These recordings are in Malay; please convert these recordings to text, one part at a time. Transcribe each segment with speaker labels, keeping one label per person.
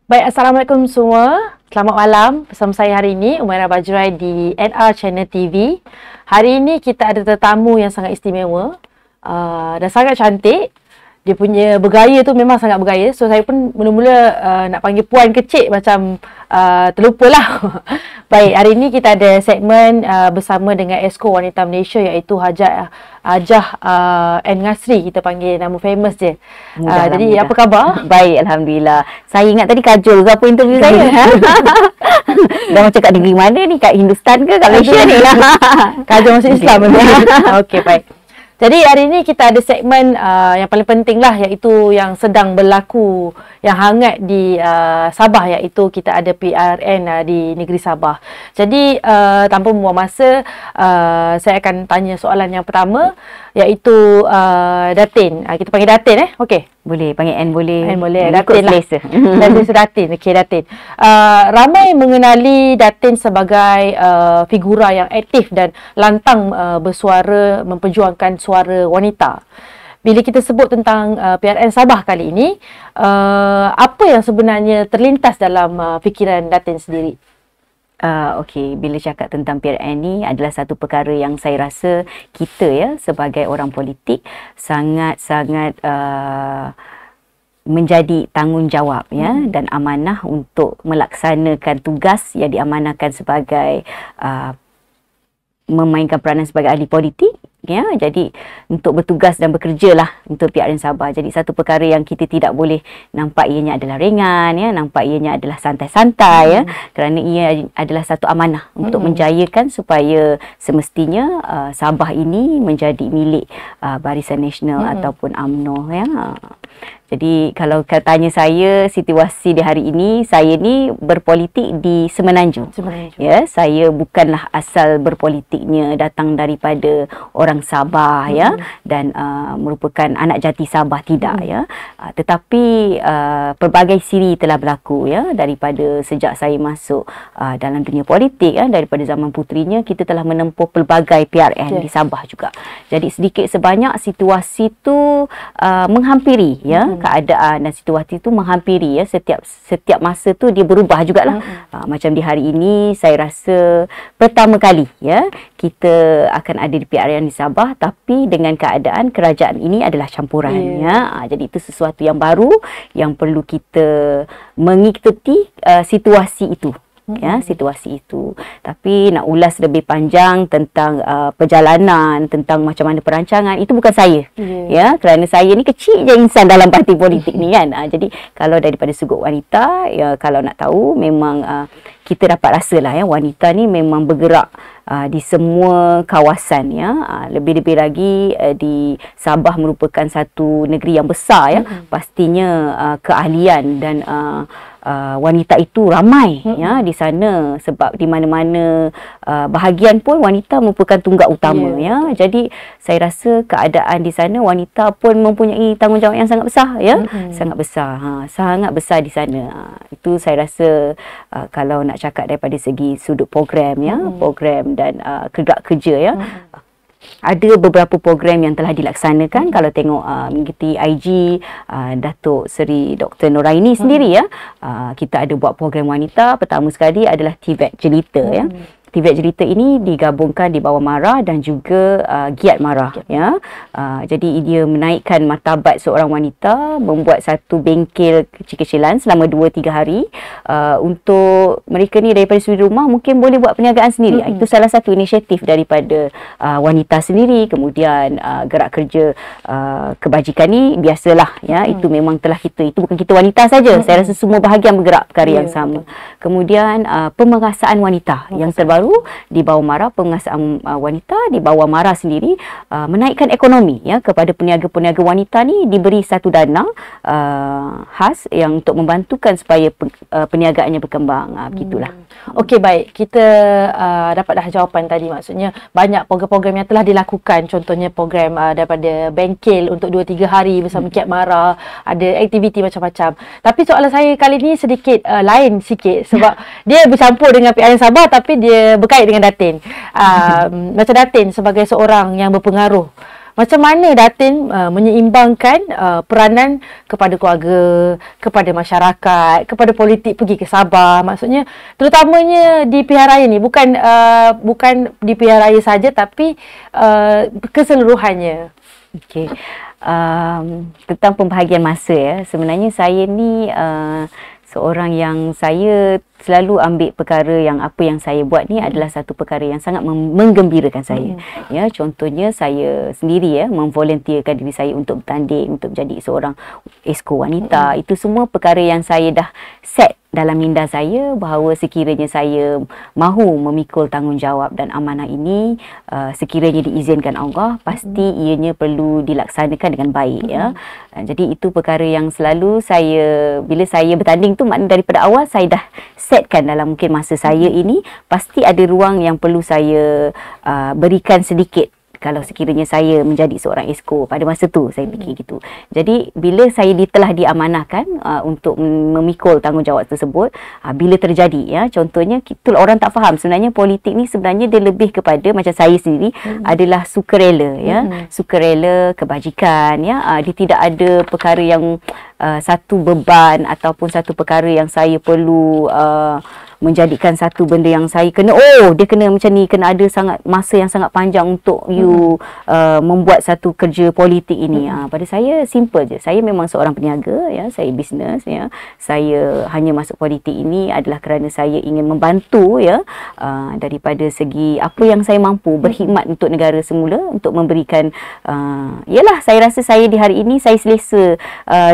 Speaker 1: Baik, Assalamualaikum semua. Selamat malam bersama saya hari ini, Umairah Bajrai di NR Channel TV. Hari ini kita ada tetamu yang sangat istimewa dan sangat cantik. Dia punya bergaya tu memang sangat bergaya. So, saya pun mula-mula nak panggil Puan Kecik macam terlupalah. Baik, hari ini kita ada segmen bersama dengan Esko Wanita Malaysia iaitu Hajah N. Ngasri. Kita panggil nama famous je. Jadi, apa khabar?
Speaker 2: Baik, Alhamdulillah. Saya ingat tadi Kajol ke apa interview saya. Dah macam kat negeri mana ni? Kat Hindustan ke? Kat Malaysia ni lah.
Speaker 1: Kajol masuk Islam. Okey, baik. Jadi hari ini kita ada segmen yang paling penting lah, iaitu yang sedang berlaku, yang hangat di Sabah, iaitu kita ada PRN di negeri Sabah. Jadi tanpa membuang masa, saya akan tanya soalan yang pertama, iaitu Datin. Kita panggil Datin okey?
Speaker 2: Boleh, panggil N boleh.
Speaker 1: N boleh.
Speaker 2: Datin lah.
Speaker 1: Datin. Okey, Datin. Ramai mengenali Datin sebagai figura yang aktif dan lantang bersuara memperjuangkan suara wanita. Bila kita sebut tentang PRN Sabah kali ini, apa yang sebenarnya terlintas dalam fikiran Datin sendiri?
Speaker 2: Okey, bila cakap tentang PRN ni adalah satu perkara yang saya rasa kita sebagai orang politik sangat-sangat menjadi tanggungjawab dan amanah untuk melaksanakan tugas yang diamanahkan sebagai memainkan peranan sebagai ahli politik. Jadi untuk bertugas dan bekerja lah untuk PRN Sabah. Jadi satu perkara yang kita tidak boleh nampak ianya adalah ringan, nampak ianya adalah santai-santai, kerana ia adalah satu amanah untuk menjayakan supaya semestinya Sabah ini menjadi milik Barisan Nasional ataupun UMNO. Jadi kalau tanya saya situasi di hari ini, saya ni berpolitik di Semenanjung. Saya bukanlah asal berpolitiknya datang daripada orang Sabah dan merupakan anak jati Sabah, tidak tetapi pelbagai siri telah berlaku daripada sejak saya masuk dalam dunia politik, daripada zaman putrinya kita telah menempuh pelbagai PRN di Sabah juga. Jadi sedikit sebanyak situasi tu menghampiri keadaan dan situasi itu menghampiri setiap masa tu dia berubah jugalah. Macam di hari ini saya rasa pertama kali kita akan ada di PRN di Sabah, tapi dengan keadaan kerajaan ini adalah campuran. Jadi itu sesuatu yang baru yang perlu kita mengikuti situasi itu. Situasi itu. Tapi nak ulas lebih panjang tentang perjalanan, tentang macam mana perancangan, itu bukan saya. Kerana saya ni kecil je insan dalam parti politik ni kan. Jadi kalau daripada sudut wanita, kalau nak tahu memang kita dapat rasalah wanita ni memang bergerak di semua kawasan. Lebih-lebih lagi di Sabah merupakan satu negeri yang besar. Pastinya keahlian dan wanita itu ramai di sana, sebab di mana-mana bahagian pun wanita merupakan tunggak utama. Jadi saya rasa keadaan di sana wanita pun mempunyai tanggungjawab yang sangat besar. Sangat besar di sana. Itu saya rasa kalau nak cakap daripada segi sudut program program dan gerak kerja ada beberapa program yang telah dilaksanakan. Kalau tengok mengikuti IG Datuk Seri Dr. Noraini sendiri kita ada buat program wanita. Pertama sekali adalah TVET Jelita. TVET Jelita ini digabungkan di bawah MARA dan juga Giat MARA. Jadi dia menaikkan martabat seorang wanita, membuat satu bengkel kecil-kecilan selama 2-3 hari untuk mereka ni daripada sudut rumah mungkin boleh buat perniagaan sendiri. Itu salah satu inisiatif daripada wanita sendiri. Kemudian gerak kerja kebajikan ni biasalah itu memang telah itu bukan kita wanita saja. Saya rasa semua bahagian bergerak perkara yang sama. Kemudian pemerasaan wanita yang terbaru di bawah MARA, pengasaan wanita di bawah MARA sendiri menaikkan ekonomi kepada peniaga-peniaga wanita ni, diberi satu dana khas yang untuk membantukan supaya perniagaannya berkembang. Begitulah.
Speaker 1: Okey, baik. Kita dapat dah jawapan tadi, maksudnya banyak program-program yang telah dilakukan. Contohnya program daripada bengkel untuk 2-3 hari bersama Giat MARA, ada aktiviti macam-macam. Tapi soalan saya kali ni sedikit lain sikit, sebab dia bercampur dengan PRN Sabah tapi dia berkait dengan Datin. Macam Datin sebagai seorang yang berpengaruh macam mana Datin menyeimbangkan peranan kepada keluarga, kepada masyarakat, kepada politik pergi ke Sabah. Maksudnya terutamanya di pilihan raya ni, bukan di pilihan raya saja, tapi keseluruhannya.
Speaker 2: Okey. Tentang pembahagian masa ya. Sebenarnya saya ni seorang yang saya selalu ambil perkara yang apa yang saya buat ni adalah satu perkara yang sangat menggembirakan saya. Ya, contohnya saya sendiri ya memvolunteerkan diri saya untuk bertanding, untuk menjadi seorang esko wanita. Itu semua perkara yang saya dah set dalam minda saya bahawa sekiranya saya mahu memikul tanggungjawab dan amanah ini, sekiranya diizinkan Allah, pasti ianya perlu dilaksanakan dengan baik ya. Jadi itu perkara yang selalu saya, bila saya bertanding tu, maknanya daripada awal saya dah setkan dalam mungkin masa saya ini pasti ada ruang yang perlu saya berikan sedikit kalau sekiranya saya menjadi seorang esko pada masa tu. Saya fikir gitu. Jadi bila saya telah diamanahkan untuk memikul tanggungjawab tersebut, bila terjadi ya, contohnya itulah orang tak faham sebenarnya politik ni sebenarnya dia lebih kepada macam saya sendiri adalah sukarela ya, sukarela kebajikan ya. Dia tidak ada perkara yang satu beban ataupun satu perkara yang saya perlu menjadikan satu benda yang saya kena, dia kena macam ni, kena ada sangat masa yang sangat panjang untuk you membuat satu kerja politik ini. Pada saya simple je. Saya memang seorang peniaga ya, saya bisnes ya. Saya hanya masuk politik ini adalah kerana saya ingin membantu ya, daripada segi apa yang saya mampu, berkhidmat untuk negara semula, untuk memberikan yalah, saya rasa saya di hari ini saya selesa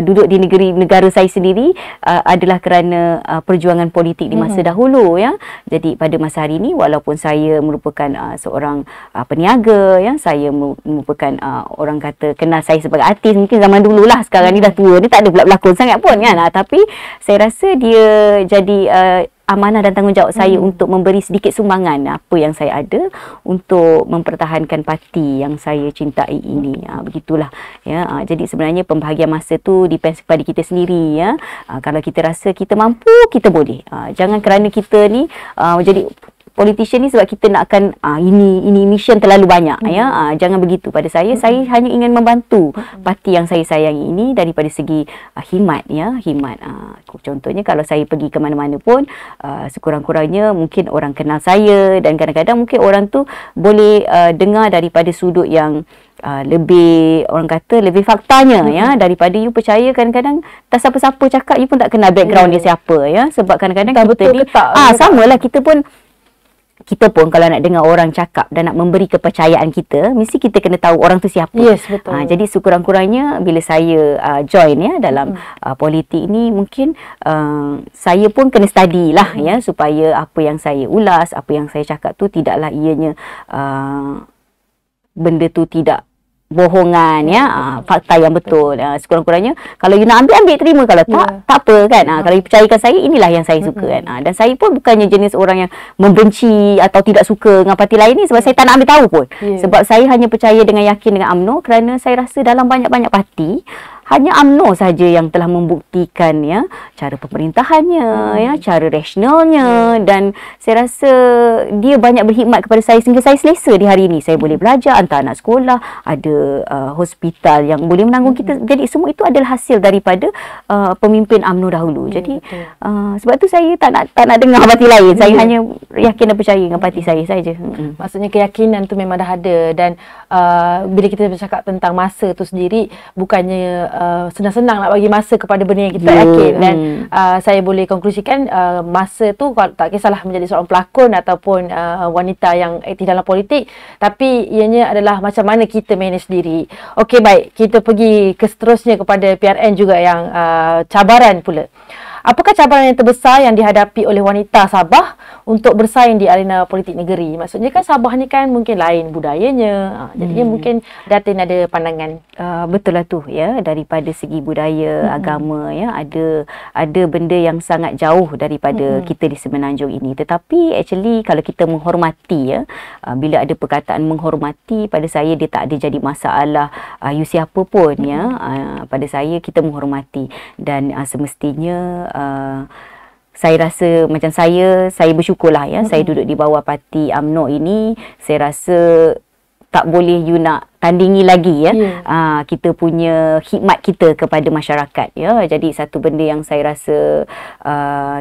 Speaker 2: duduk di negara saya sendiri adalah kerana perjuangan politik di masa dahulu ya. Jadi pada masa hari ini, walaupun saya merupakan seorang peniaga ya, saya merupakan orang kata kenal saya sebagai artis, mungkin zaman dululah, sekarang ni dah tua, dia tak ada pula berlakon sangat pun kan. Tapi saya rasa dia jadi amanah dan tanggungjawab saya untuk memberi sedikit sumbangan apa yang saya ada untuk mempertahankan parti yang saya cintai ini. Begitulah ya. Jadi sebenarnya pembahagian masa tu depends kepada kita sendiri ya. Kalau kita rasa kita mampu, kita boleh. Jangan kerana kita ni jadi politician ni sebab kita nakkan ini mission terlalu banyak ya. Jangan begitu. Pada saya hanya ingin membantu parti yang saya sayangi ini daripada segi khidmat ya, khidmat. Contohnya kalau saya pergi ke mana-mana pun sekurang-kurangnya mungkin orang kenal saya, dan kadang-kadang mungkin orang tu boleh dengar daripada sudut yang lebih, orang kata lebih faktanya ya, daripada you percaya kadang-kadang tak siapa-siapa cakap, you pun tak kenal background dia siapa ya. Sebab kadang-kadang kita ni samalah, kita pun kalau nak dengar orang cakap dan nak memberi kepercayaan kita, mesti kita kena tahu orang tu siapa.
Speaker 1: Yes, betul.
Speaker 2: Jadi sekurang-kurangnya bila saya join ya dalam politik ni, mungkin saya pun kena study lah ya, supaya apa yang saya ulas, apa yang saya cakap tu tidaklah ianya benda tu tidak bohongan ya, fakta yang betul. Sekurang-kurangnya kalau you nak ambil terima, kalau tak apa kan. Kalau you percayakan saya, inilah yang saya suka kan. Dan saya pun bukannya jenis orang yang membenci atau tidak suka dengan parti lain ni, sebab saya tak nak ambil tahu pun. Sebab saya hanya percaya dengan yakin dengan UMNO, kerana saya rasa dalam banyak-banyak parti hanya UMNO saja yang telah membuktikan ya cara pemerintahannya ya, cara rasionalnya, dan saya rasa dia banyak berkhidmat kepada saya sehingga saya selesa di hari ini. Saya boleh belajar, hantar anak sekolah, ada hospital yang boleh menanggung kita. Jadi semua itu adalah hasil daripada pemimpin UMNO dahulu. Jadi sebab tu saya tak nak dengar parti lain. Saya hanya yakin dan percaya dengan parti saya saja.
Speaker 1: Maksudnya keyakinan tu memang dah ada, dan bila kita bercakap tentang masa tu sendiri, bukannya senang-senang nak bagi masa kepada benda yang kita yakin. Dan saya boleh konklusikan masa tu tak kisahlah menjadi seorang pelakon ataupun wanita yang aktif dalam politik, tapi ianya adalah macam mana kita manage diri. Okey, baik, kita pergi ke seterusnya kepada PRN juga yang cabaran pula. Apakah cabaran yang terbesar yang dihadapi oleh wanita Sabah untuk bersaing di arena politik negeri? Maksudnya kan Sabah ni kan mungkin lain budayanya. Jadinya mungkin Datin ada pandangan.
Speaker 2: Betul lah tu ya, daripada segi budaya, agama ya, ada benda yang sangat jauh daripada kita di Semenanjung ini. Tetapi actually kalau kita menghormati ya, bila ada perkataan menghormati, pada saya dia tak ada jadi masalah you siapa pun ya. Pada saya kita menghormati, dan semestinya saya rasa macam saya bersyukurlah ya, saya duduk di bawah parti UMNO ini. Saya rasa tak boleh you nak tandingi lagi kita punya khidmat kita kepada masyarakat ya. Jadi satu benda yang saya rasa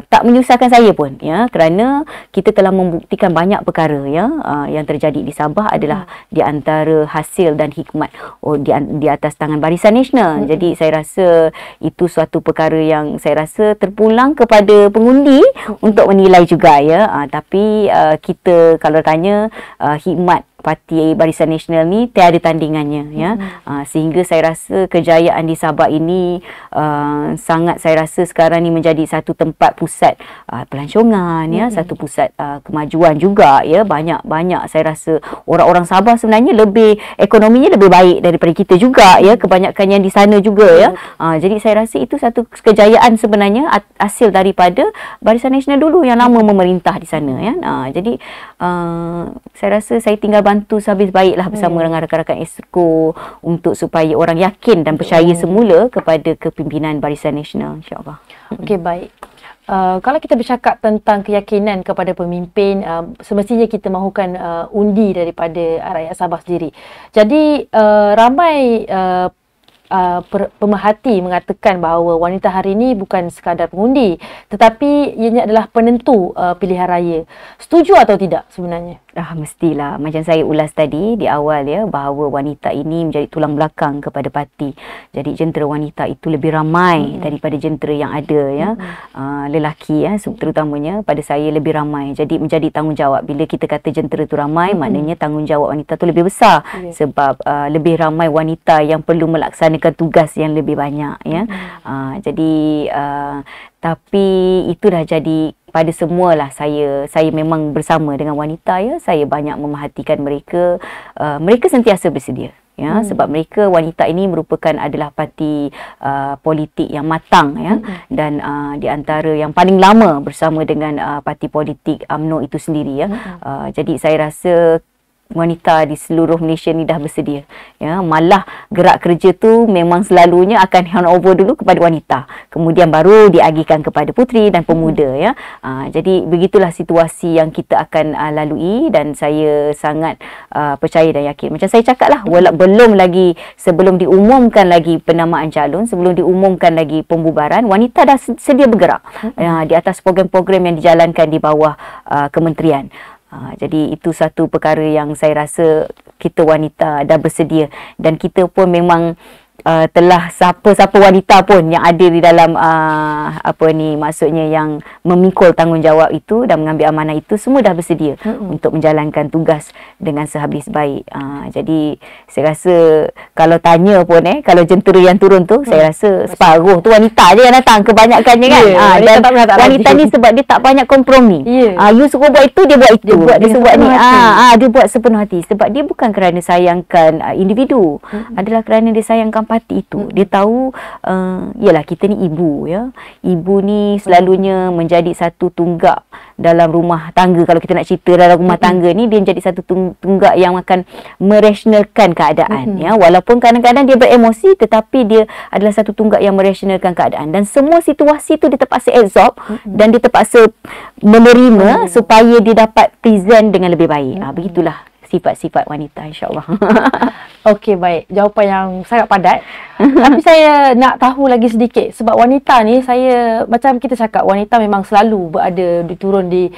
Speaker 2: tak menyusahkan saya pun ya, kerana kita telah membuktikan banyak perkara ya yang terjadi di Sabah adalah di antara hasil dan hikmat di atas tangan Barisan Nasional. Jadi saya rasa itu suatu perkara yang saya rasa terpulang kepada pengundi untuk menilai juga ya. Tapi kita kalau tanya hikmat Parti Barisan Nasional ni tiada tandingannya ya. Sehingga saya rasa kejayaan di Sabah ini sangat, saya rasa sekarang ni menjadi satu tempat pusat pelancongan ya, satu pusat kemajuan juga ya. Banyak saya rasa orang-orang Sabah sebenarnya lebih ekonominya lebih baik daripada kita juga ya, kebanyakan yang di sana juga ya. Jadi saya rasa itu satu kejayaan sebenarnya hasil daripada Barisan Nasional dulu yang lama memerintah di sana ya. Jadi saya rasa saya tinggal bantu sehabis baiklah bersama dengan rakan-rakan Esko untuk supaya orang yakin dan percaya semula kepada kepimpinan Barisan Nasional, insya-Allah.
Speaker 1: Okey, baik. Kalau kita bercakap tentang keyakinan kepada pemimpin, semestinya kita mahukan undi daripada rakyat Sabah sendiri. Jadi ramai pemerhati mengatakan bahawa wanita hari ini bukan sekadar pengundi, tetapi ianya adalah penentu pilihan raya. Setuju atau tidak sebenarnya?
Speaker 2: Mestilah. Macam saya ulas tadi di awal ya, bahawa wanita ini menjadi tulang belakang kepada parti. Jadi jentera wanita itu lebih ramai daripada jentera yang ada ya. Lelaki ya terutamanya pada saya lebih ramai. Jadi menjadi tanggungjawab. Bila kita kata jentera itu ramai, maknanya tanggungjawab wanita itu lebih besar. Sebab lebih ramai wanita yang perlu melaksanakan tugas yang lebih banyak ya. Jadi tapi itu dah jadi pada semualah saya memang bersama dengan wanita ya. Saya banyak memerhatikan mereka. Mereka sentiasa bersedia ya, sebab mereka wanita ini merupakan adalah parti politik yang matang ya, dan di antara yang paling lama bersama dengan parti politik UMNO itu sendiri ya. Jadi saya rasa wanita di seluruh Malaysia ni dah bersedia ya. Malah gerak kerja tu memang selalunya akan hand over dulu kepada wanita, kemudian baru diagihkan kepada puteri dan pemuda ya. Jadi begitulah situasi yang kita akan lalui, dan saya sangat percaya dan yakin. Macam saya cakap lah, sebelum diumumkan lagi penamaan calon, sebelum diumumkan lagi pembubaran, wanita dah sedia bergerak di atas program-program yang dijalankan di bawah kementerian. Jadi itu satu perkara yang saya rasa kita wanita dah bersedia, dan kita pun memang telah siapa-siapa wanita pun yang ada di dalam maksudnya yang memikul tanggungjawab itu dan mengambil amanah itu, semua dah bersedia untuk menjalankan tugas dengan sehabis baik. Jadi saya rasa kalau tanya pun kalau jentera yang turun tu, saya rasa separuh tu wanita je yang datang kebanyakannya kan. Dan wanita ni sebab dia tak banyak kompromi. You suruh buat itu, dia buat itu. Dia buat sepenuh hati sebab dia bukan kerana sayangkan individu, adalah kerana dia sayangkan parti itu. Dia tahu yalah, kita ni ibu ya. Ibu ni selalunya menjadi satu tunggak dalam rumah tangga. Kalau kita nak cerita dalam rumah tangga ni, dia menjadi satu tunggak yang akan merasionalkan keadaan ya. Walaupun kadang-kadang dia beremosi, tetapi dia adalah satu tunggak yang merasionalkan keadaan, dan semua situasi tu dia terpaksa absorb dan dia terpaksa menerima supaya dia dapat present dengan lebih baik. Begitulah sifat-sifat wanita, insya-Allah.
Speaker 1: Okey, baik. Jawapan yang sangat padat. Tapi saya nak tahu lagi sedikit, sebab wanita ni, saya macam kita cakap, wanita memang selalu berada turun di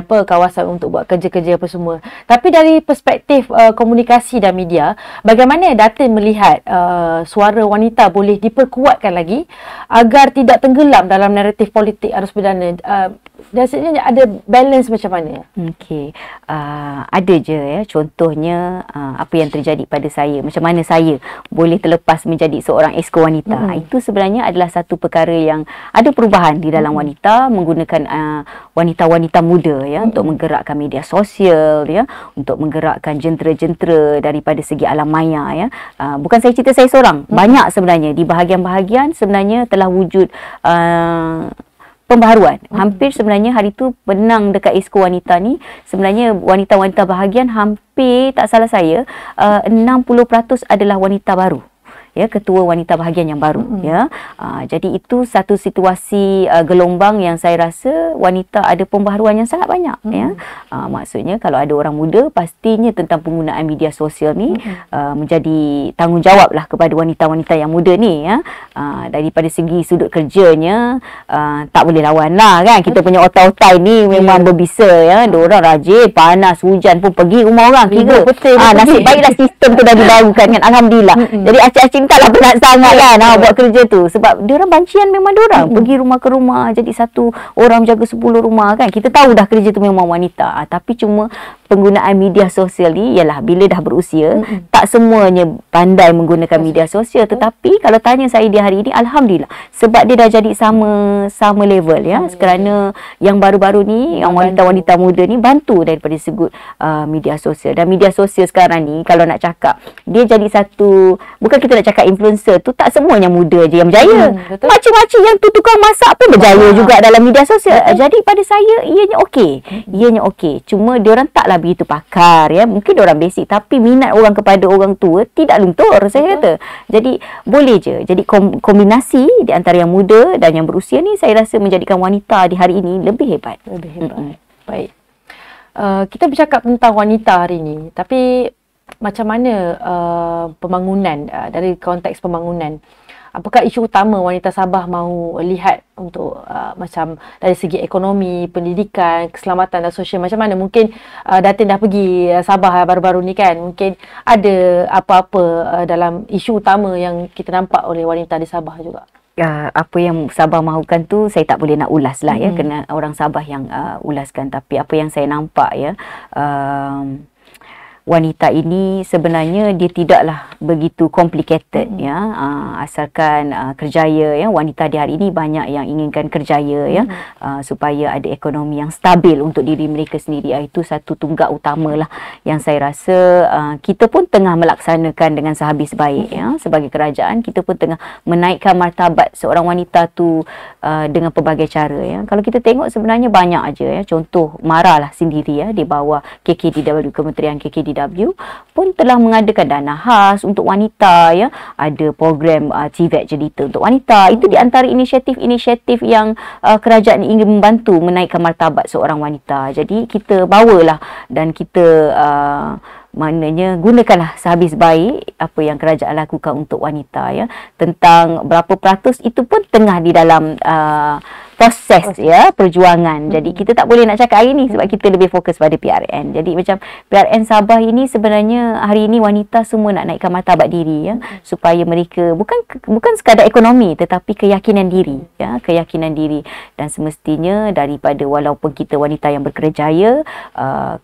Speaker 1: kawasan untuk buat kerja-kerja apa semua. Tapi dari perspektif komunikasi dan media, bagaimana Datin melihat suara wanita boleh diperkuatkan lagi agar tidak tenggelam dalam naratif politik arus perdana? Biasanya ada balance macam mana?
Speaker 2: Okey, ada je ya. Contohnya apa yang terjadi pada saya, macam mana saya boleh terlepas menjadi seorang esko wanita. Itu sebenarnya adalah satu perkara yang ada perubahan di dalam wanita, menggunakan wanita-wanita muda ya, untuk menggerakkan media sosial ya, untuk menggerakkan jentera-jentera daripada segi alam maya ya. Bukan saya cerita saya seorang, banyak sebenarnya di bahagian-bahagian sebenarnya telah wujud pembaharuan. Hampir sebenarnya hari tu menang dekat esko wanita ni, sebenarnya wanita-wanita bahagian hampir tak salah saya 60% adalah wanita baru ya, ketua wanita bahagian yang baru, ya. Jadi itu satu situasi gelombang yang saya rasa wanita ada pembaharuan yang sangat banyak, ya. Maksudnya kalau ada orang muda, pastinya tentang penggunaan media sosial ni menjadi tanggungjawab lah kepada wanita-wanita yang muda ni, ya. Daripada segi sudut kerjanya, tak boleh lawan lah kan. Kita punya otai-otai ni memang berbisa, ya. Diorang rajin, panas, hujan pun pergi rumah orang kira. Nasib baiklah sistem tu dah dibarukan kan, alhamdulillah. Jadi acing-acing taklah penat sangat kan buat kerja tu, sebab diorang bancian memang diorang pergi rumah ke rumah, jadi satu orang jaga 10 rumah kan. Kita tahu dah kerja tu memang wanita, tapi cuma penggunaan media sosial ni ialah bila dah berusia, tak semuanya pandai menggunakan media sosial. Tetapi kalau tanya saya di hari ini, alhamdulillah, sebab dia dah jadi sama level, ya. Kerana yang baru-baru ni, yang wanita-wanita muda ni bantu daripada segi media sosial. Dan media sosial sekarang ni, kalau nak cakap, dia jadi satu, bukan kita nak cakap influencer tu, tak semuanya muda je yang berjaya. Macam-macam yang tu tukang masak pun berjaya juga dalam media sosial. Jadi pada saya, ianya okey. Ianya okey. Cuma diorang taklah begitu pakar, ya. Mungkin diorang basic, tapi minat orang kepada orang tua tidak luntur, saya kata. Jadi boleh je. Jadi kombinasi di antara yang muda dan yang berusia ni, saya rasa menjadikan wanita di hari ini lebih hebat.
Speaker 1: Lebih hebat. Baik. Kita bercakap tentang wanita hari ini, tapi macam mana pembangunan, dari konteks pembangunan, apakah isu utama wanita Sabah mahu lihat untuk macam dari segi ekonomi, pendidikan, keselamatan dan sosial, macam mana? Mungkin Datin dah pergi Sabah baru-baru ni kan, mungkin ada apa-apa dalam isu utama yang kita nampak oleh wanita di Sabah juga.
Speaker 2: Apa yang Sabah mahukan tu saya tak boleh nak ulas lah, ya, kena orang Sabah yang ulaskan. Tapi apa yang saya nampak, ya, wanita ini sebenarnya dia tidaklah begitu complicated, ya. Asalkan kerjaya, ya. Wanita di hari ini banyak yang inginkan kerjaya, ya, supaya ada ekonomi yang stabil untuk diri mereka sendiri. Itu satu tunggak utamalah yang saya rasa kita pun tengah melaksanakan dengan sehabis baik, ya. Sebagai kerajaan, kita pun tengah menaikkan martabat seorang wanita tu dengan pelbagai cara, ya. Kalau kita tengok sebenarnya banyak aja, ya. Contoh MARA lah sendiri, ya, di bawah KKDW, Kementerian KKDW pun telah mengadakan dana khas untuk wanita, ya. Ada program TVET Jelita untuk wanita. Itu di antara inisiatif-inisiatif yang kerajaan ingin membantu menaikkan martabat seorang wanita. Jadi kita bawalah dan kita maknanya gunakanlah sehabis baik apa yang kerajaan lakukan untuk wanita, ya. Tentang berapa peratus itu pun tengah di dalam proses, ya, perjuangan. Jadi kita tak boleh nak cakap hari ni sebab kita lebih fokus pada PRN. Jadi macam PRN Sabah ini sebenarnya hari ini wanita semua nak naikkan martabat diri, ya, supaya mereka bukan sekadar ekonomi tetapi keyakinan diri, ya, keyakinan diri. Dan semestinya daripada walaupun kita wanita yang berkerjaya,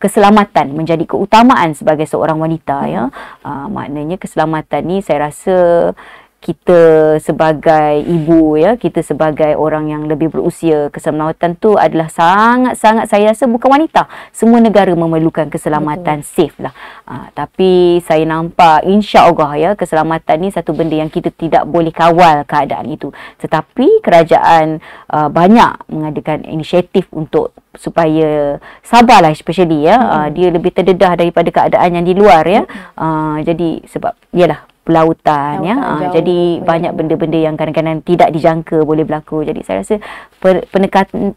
Speaker 2: keselamatan menjadi keutamaan sebagai seorang wanita, ya. Maknanya keselamatan ni saya rasa kita sebagai ibu, ya, kita sebagai orang yang lebih berusia, keselamatan tu adalah sangat-sangat, saya rasa bukan wanita, semua negara memerlukan keselamatan safe lah. Tapi saya nampak insya-Allah, ya, keselamatan ni satu benda yang kita tidak boleh kawal keadaan itu. Tetapi kerajaan banyak mengadakan inisiatif untuk supaya Sabah lah especially, ya, dia lebih terdedah daripada keadaan yang di luar, ya. Jadi sebab ialah pelautan, ya. Jadi banyak benda-benda yang kadang-kadang tidak dijangka boleh berlaku. Jadi saya rasa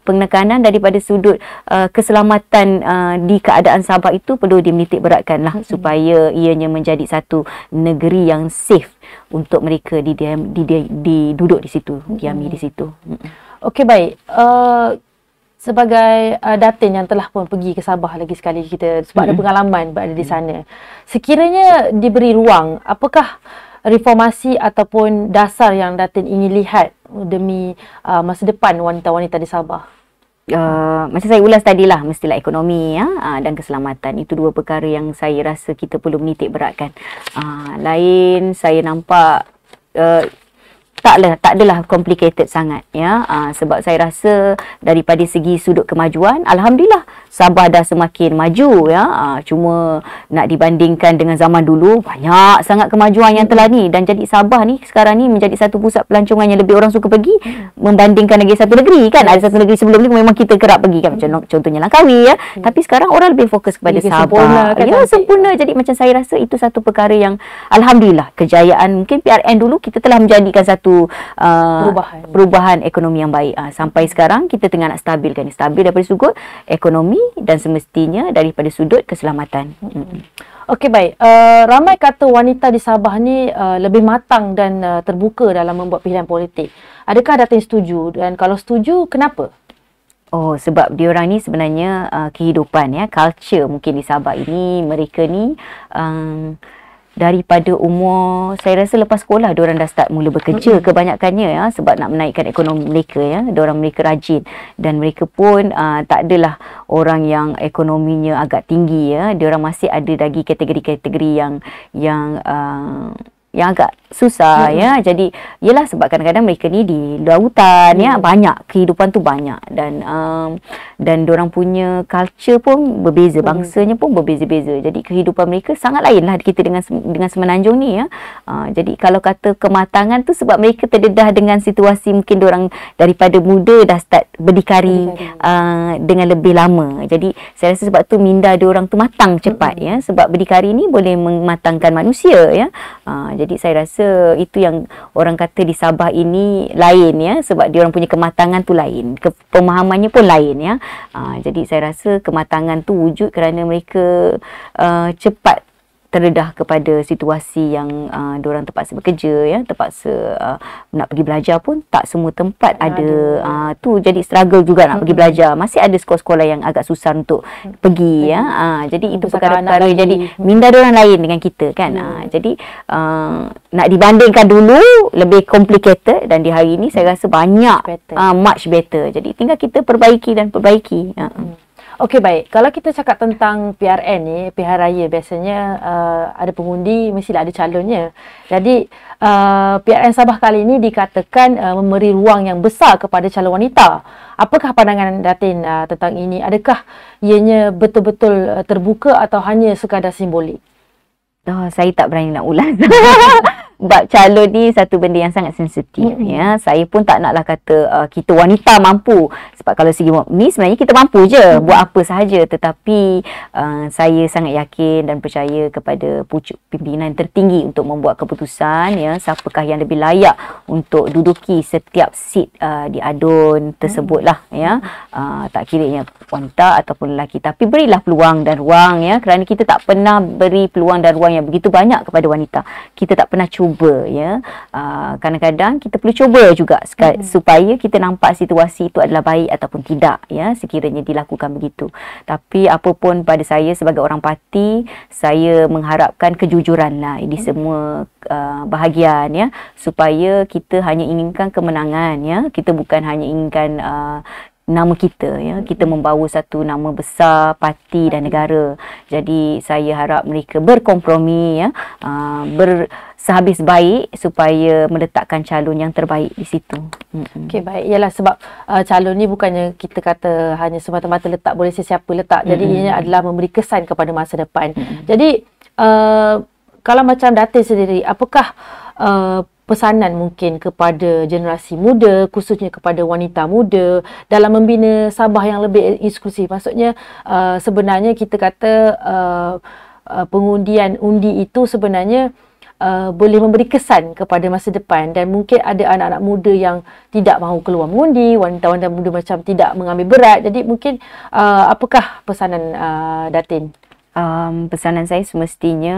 Speaker 2: penekanan daripada sudut keselamatan di keadaan Sabah itu perlu dimenitik beratkan lah, supaya ianya menjadi satu negeri yang safe untuk mereka duduk di situ, diami di situ.
Speaker 1: Okey, baik. Sebagai Datin yang telah pun pergi ke Sabah lagi sekali, kita sebab ada pengalaman berada di sana, sekiranya diberi ruang, apakah reformasi ataupun dasar yang Datin ingin lihat demi masa depan wanita-wanita di Sabah?
Speaker 2: Macam saya ulas tadilah, mestilah ekonomi, ya, dan keselamatan. Itu dua perkara yang saya rasa kita perlu menitik beratkan. Lain saya nampak tak adalah complicated sangat ya. Sebab saya rasa daripada segi sudut kemajuan, alhamdulillah Sabah dah semakin maju ya. Cuma nak dibandingkan dengan zaman dulu, banyak sangat kemajuan yang telah ni, dan jadi Sabah ni sekarang ni menjadi satu pusat pelancongan yang lebih orang suka pergi membandingkan negeri satu negeri kan. Ada satu negeri sebelum ni memang kita kerap pergi kan, contohnya Langkawi ya. Tapi sekarang orang lebih fokus kepada Sabah. Sempurna. Jadi macam saya rasa itu satu perkara yang alhamdulillah kejayaan mungkin PRN dulu kita telah menjadikan satu perubahan ekonomi yang baik. Sampai sekarang kita tengah nak stabil daripada sudut ekonomi dan semestinya daripada sudut keselamatan.
Speaker 1: Okey, baik. Ramai kata wanita di Sabah ni lebih matang dan terbuka dalam membuat pilihan politik. Adakah Datin setuju? Dan kalau setuju, kenapa?
Speaker 2: Oh, sebab diorang ni sebenarnya kehidupan ya, culture mungkin di Sabah ini, mereka ni daripada umur, saya rasa lepas sekolah diorang dah start mula bekerja kebanyakannya ya, sebab nak menaikkan ekonomi mereka ya. Mereka rajin dan mereka pun tak adalah orang yang ekonominya agak tinggi ya. Diorang masih ada lagi kategori-kategori yang agak susah ya. Jadi yalah, sebab kadang-kadang mereka ni di luar hutan ya, banyak kehidupan tu banyak, dan diorang punya culture pun berbeza, bangsanya pun berbeza-beza. Jadi kehidupan mereka sangat lain lah kita dengan Semenanjung ni ya. Jadi kalau kata kematangan tu sebab mereka terdedah dengan situasi, mungkin diorang daripada muda dah start berdikari dengan lebih lama. Jadi saya rasa sebab tu minda diorang tu matang cepat ya, sebab berdikari ni boleh mematangkan manusia ya. Jadi saya rasa itu yang orang kata di Sabah ini lain ya, sebab dia orang punya kematangan tu lain, pemahamannya pun lain ya. Jadi saya rasa kematangan tu wujud kerana mereka cepat terdedah kepada situasi yang diorang terpaksa bekerja ya, terpaksa nak pergi belajar pun tak semua tempat ada. Tu jadi struggle juga nak pergi belajar. Masih ada sekolah-sekolah yang agak susah untuk pergi ya. Jadi itu perkara-perkara, jadi minda diorang lain dengan kita kan. Jadi nak dibandingkan dulu lebih complicated, dan di hari ini saya rasa banyak much better. Jadi tinggal kita perbaiki.
Speaker 1: Okey, baik. Kalau kita cakap tentang PRN ni, pilihan raya, biasanya ada pengundi, mestilah ada calonnya. Jadi PRN Sabah kali ini dikatakan memberi ruang yang besar kepada calon wanita. Apakah pandangan Datin tentang ini? Adakah ianya betul-betul terbuka atau hanya sekadar simbolik?
Speaker 2: Saya tak berani nak ulas. Sebab calon ni satu benda yang sangat sensitif ya. Saya pun tak naklah kata kita wanita mampu, sebab kalau segi ni sebenarnya kita mampu je buat apa sahaja. Tetapi saya sangat yakin dan percaya kepada pucuk pimpinan tertinggi untuk membuat keputusan ya, siapakah yang lebih layak untuk duduki setiap seat di adun tersebutlah ya. Tak kiranya wanita ataupun lelaki, tapi berilah peluang dan ruang ya, kerana kita tak pernah beri peluang dan ruang yang begitu banyak kepada wanita. Kita tak pernah cuba ya. Kadang-kadang kita perlu cuba juga supaya kita nampak situasi itu adalah baik ataupun tidak ya, sekiranya dilakukan begitu. Tapi apapun, pada saya sebagai orang parti, saya mengharapkan kejujuran lah di semua bahagian ya, supaya kita hanya inginkan kemenangan ya. Kita bukan hanya inginkan nama kita ya, kita membawa satu nama besar parti dan negara. Jadi saya harap mereka berkompromi ya, sehabis baik supaya meletakkan calon yang terbaik di situ.
Speaker 1: Okey, baik. Ialah sebab calon ni bukannya kita kata hanya semata-mata letak, boleh sesiapa letak. Jadi ianya adalah memberi kesan kepada masa depan. Jadi kalau macam Datin sendiri, apakah pesanan mungkin kepada generasi muda, khususnya kepada wanita muda dalam membina Sabah yang lebih inklusif? Maksudnya sebenarnya kita kata pengundian undi itu sebenarnya boleh memberi kesan kepada masa depan, dan mungkin ada anak-anak muda yang tidak mahu keluar mengundi, wanita-wanita muda macam tidak mengambil berat. Jadi mungkin apakah pesanan Datin?
Speaker 2: Pesanan saya semestinya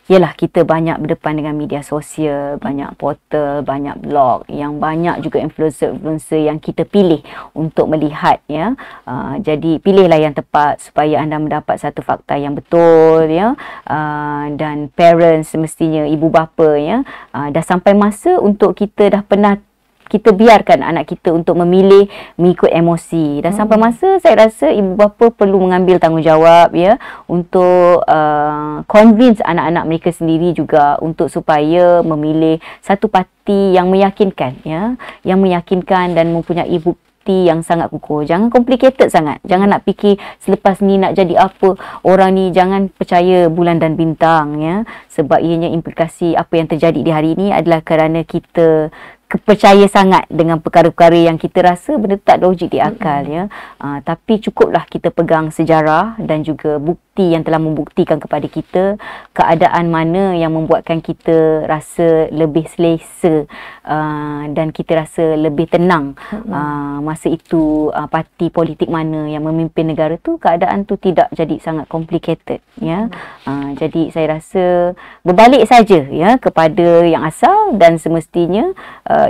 Speaker 2: ialah kita banyak berdepan dengan media sosial, banyak portal, banyak blog, yang banyak juga influencer-influencer yang kita pilih untuk melihat ya. Jadi pilihlah yang tepat supaya anda mendapat satu fakta yang betul ya. Dan parents semestinya, ibu bapa ya, dah sampai masa untuk kita dah pernah kita biarkan anak kita untuk memilih mengikut emosi. Dan sampai masa saya rasa ibu bapa perlu mengambil tanggungjawab ya untuk convince anak-anak mereka sendiri juga untuk supaya memilih satu parti yang meyakinkan ya, yang meyakinkan dan mempunyai bukti yang sangat kukuh. Jangan complicated sangat. Jangan nak fikir selepas ni nak jadi apa orang ni. Jangan percaya bulan dan bintang ya, sebab ianya implikasi apa yang terjadi di hari ini adalah kerana kita percaya sangat dengan perkara-perkara yang kita rasa benda tak logik di akal ya. Tapi cukuplah kita pegang sejarah dan juga bukti yang telah membuktikan kepada kita keadaan mana yang membuatkan kita rasa lebih selesa dan kita rasa lebih tenang. Masa itu parti politik mana yang memimpin negara tu, keadaan tu tidak jadi sangat complicated ya. Jadi saya rasa berbalik saja ya kepada yang asal, dan semestinya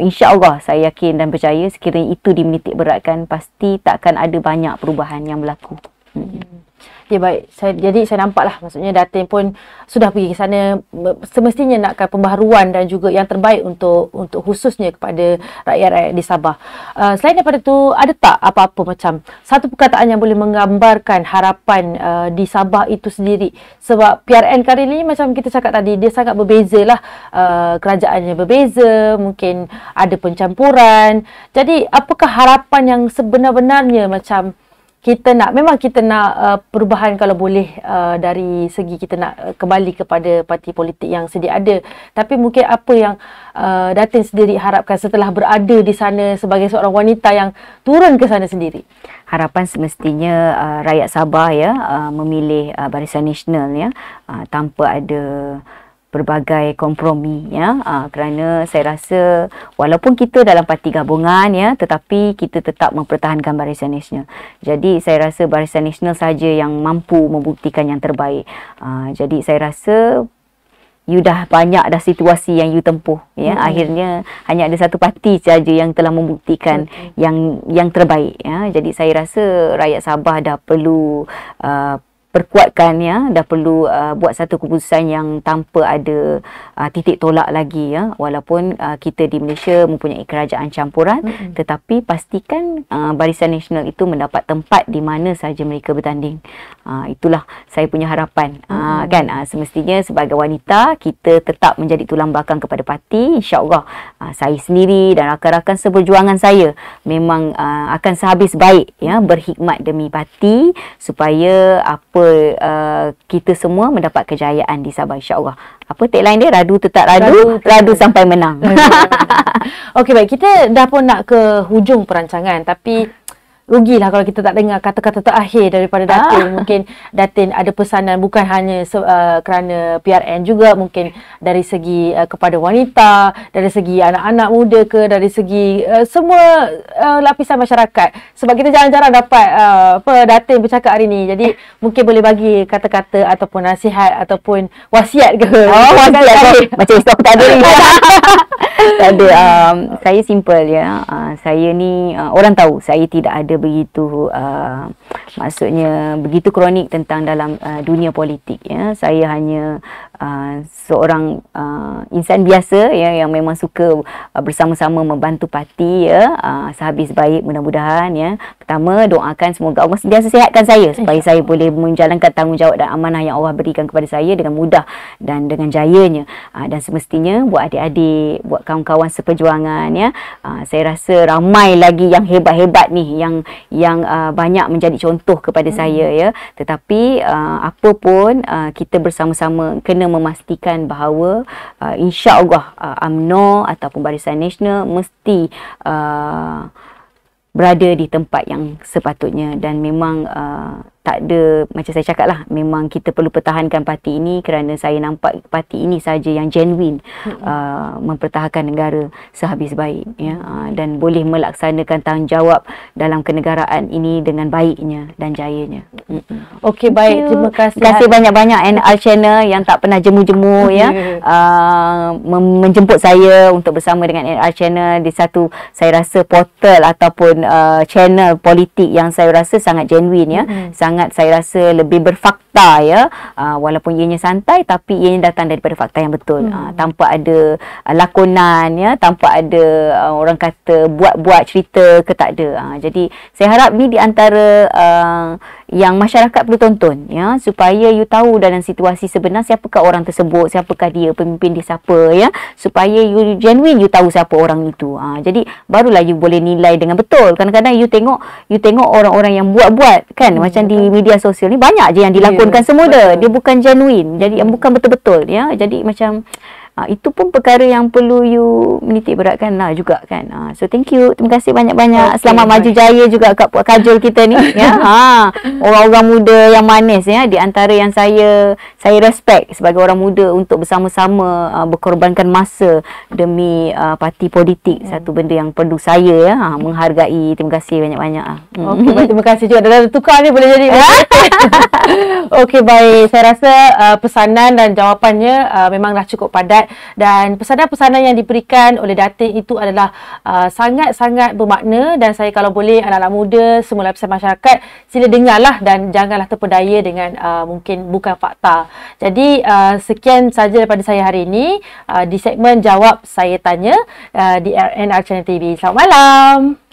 Speaker 2: insya-Allah saya yakin dan percaya sekiranya itu dimenitik beratkan, pasti takkan ada banyak perubahan yang berlaku.
Speaker 1: Ya baik, jadi saya nampaklah maksudnya Datin pun sudah pergi ke sana, semestinya nakkan pembaharuan dan juga yang terbaik untuk khususnya kepada rakyat-rakyat di Sabah. Selain daripada tu, ada tak apa-apa macam satu perkataan yang boleh menggambarkan harapan di Sabah itu sendiri? Sebab PRN kali ini macam kita cakap tadi, dia sangat berbezalah, kerajaannya berbeza, mungkin ada pencampuran. Jadi apakah harapan yang sebenar-benarnya macam memang kita nak perubahan kalau boleh, dari segi kita nak kembali kepada parti politik yang sedia ada. Tapi mungkin apa yang Datin sendiri harapkan setelah berada di sana sebagai seorang wanita yang turun ke sana sendiri?
Speaker 2: Harapan semestinya rakyat Sabah ya memilih Barisan Nasional ya, tanpa ada berbagai kompromi ya, kerana saya rasa walaupun kita dalam parti gabungan ya, tetapi kita tetap mempertahankan Barisan Nasional. Jadi saya rasa Barisan Nasional saja yang mampu membuktikan yang terbaik. Jadi saya rasa you dah banyak dah situasi yang you tempuh ya. Akhirnya hanya ada satu parti saja yang telah membuktikan yang terbaik ya. Jadi saya rasa rakyat Sabah dah perlu perkuatkan ya, dah perlu buat satu keputusan yang tanpa ada titik tolak lagi ya. Walaupun kita di Malaysia mempunyai kerajaan campuran, tetapi pastikan Barisan Nasional itu mendapat tempat di mana saja mereka bertanding. Itulah saya punya harapan. Kan semestinya sebagai wanita kita tetap menjadi tulang belakang kepada parti. InsyaAllah saya sendiri dan rakan-rakan seperjuangan saya memang akan sehabis baik ya, berkhidmat demi parti supaya kita semua mendapat kejayaan di Sabah, insya-Allah. Apa tagline dia? Radu tetap radu sampai menang.
Speaker 1: Okey baik, kita dah pun nak ke hujung perancangan, tapi rugilah kalau kita tak dengar kata-kata terakhir daripada Datin. Mungkin Datin ada pesanan bukan hanya kerana PRN, juga mungkin dari segi kepada wanita, dari segi anak-anak muda ke, dari segi semua lapisan masyarakat. Sebab kita jarang-jarang dapat Datin bercakap hari ni. Jadi mungkin boleh bagi kata-kata ataupun nasihat ataupun wasiat ke.
Speaker 2: Wasiat macam itu aku tak ada ni. Tak ada. Saya simple ya. Saya ni orang tahu saya tidak ada begitu maksudnya begitu kronik tentang dalam dunia politik ya. Saya hanya seorang insan biasa ya, yang memang suka bersama-sama membantu parti ya, sehabis baik mudah-mudahan ya. Pertama, doakan semoga Allah sentiasa sihatkan saya supaya saya boleh menjalankan tanggungjawab dan amanah yang Allah berikan kepada saya dengan mudah dan dengan jayanya. Dan semestinya buat adik-adik, buat kawan-kawan seperjuangan ya, saya rasa ramai lagi yang hebat-hebat ni yang banyak menjadi contoh kepada saya ya. Tetapi apa pun kita bersama-sama kena memastikan bahawa insya-Allah UMNO ataupun Barisan Nasional mesti berada di tempat yang sepatutnya. Dan memang tak ada, macam saya cakap lah, memang kita perlu pertahankan parti ini kerana saya nampak parti ini saja yang genuine mempertahankan negara sehabis baik ya, dan boleh melaksanakan tanggungjawab dalam kenegaraan ini dengan baiknya dan jayanya.
Speaker 1: Okey baik, terima kasih.
Speaker 2: Terima kasih banyak-banyak NR Channel yang tak pernah jemu-jemu ya, menjemput saya untuk bersama dengan NR Channel di satu, saya rasa, portal ataupun channel politik yang saya rasa sangat genuine ya, sangat saya rasa lebih berfakta fakta ya. Walaupun ianya santai tapi ianya datang daripada fakta yang betul. Tanpa ada lakonan ya, tanpa ada orang kata buat-buat cerita ke tak ada. Jadi saya harap ni di antara yang masyarakat perlu tonton ya, supaya you tahu dalam situasi sebenar siapakah orang tersebut, siapakah dia, pemimpin dia siapa ya, supaya you genuine, you tahu siapa orang itu. Jadi barulah you boleh nilai dengan betul. Kadang-kadang you tengok orang-orang yang buat-buat kan, macam di media sosial ni banyak je yang dilakonkan semua dia bukan genuine, jadi yang bukan betul-betul ya. Jadi macam itu pun perkara yang perlu you menitik beratkan lah juga kan. So thank you, terima kasih banyak-banyak. Selamat maju jaya juga kat Puak Kajol kita ni ya. Orang-orang muda yang manis ya, di antara yang saya respect sebagai orang muda untuk bersama-sama berkorbankan masa demi parti politik. Satu benda yang perlu saya ya menghargai. Terima kasih banyak-banyak.
Speaker 1: Okey, baik, terima kasih juga. Dalam tukar ni boleh jadi. Okey, baik. Saya rasa pesanan dan jawapannya memang dah cukup padat, dan pesanan-pesanan yang diberikan oleh Datin itu adalah sangat-sangat bermakna, dan saya kalau boleh anak-anak muda, semua lapisan masyarakat, sila dengarlah dan janganlah terpedaya dengan mungkin bukan fakta. Jadi sekian saja daripada saya hari ini di segmen Jawab Saya Tanya di NR Channel TV. Selamat malam.